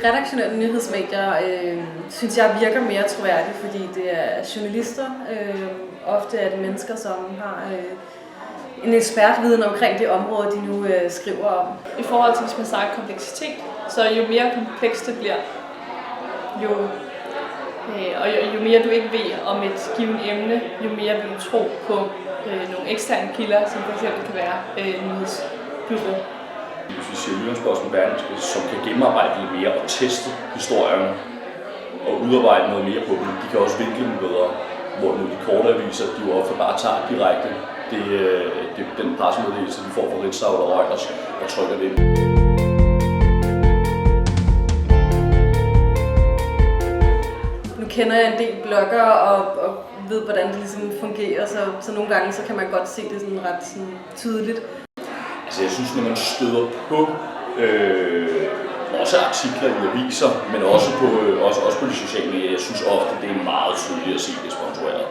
redaktionelle nyhedsmedier synes jeg virker mere troværdigt, fordi det er journalister. Ofte er det mennesker, som har en ekspertviden omkring det område, de nu skriver om. I forhold til, hvis man snakker kompleksitet, så jo mere komplekst det bliver, jo mere du ikke ved om et givet emne, jo mere vil du tro på nogle eksterne kilder, som f.eks. kan være nyhedsbureau. Hvis vi siger Jyllands-Posten Berlingske, som kan gennemarbejde lidt mere og teste historierne og udarbejde noget mere på dem, de kan også vinkle dem bedre, hvor nu de korte aviser, de jo ofte bare tager direkte den pressemeddelelse, de får fra Ritzau eller Reuters og trykker det ind. Nu kender jeg en del blogger og ved, hvordan det ligesom fungerer, så nogle gange så kan man godt se det sådan ret sådan tydeligt. Altså jeg synes, når man støder på også artikler i aviser, men også på de sociale medier, jeg synes ofte, det er meget tydeligt at se det sponsoreret.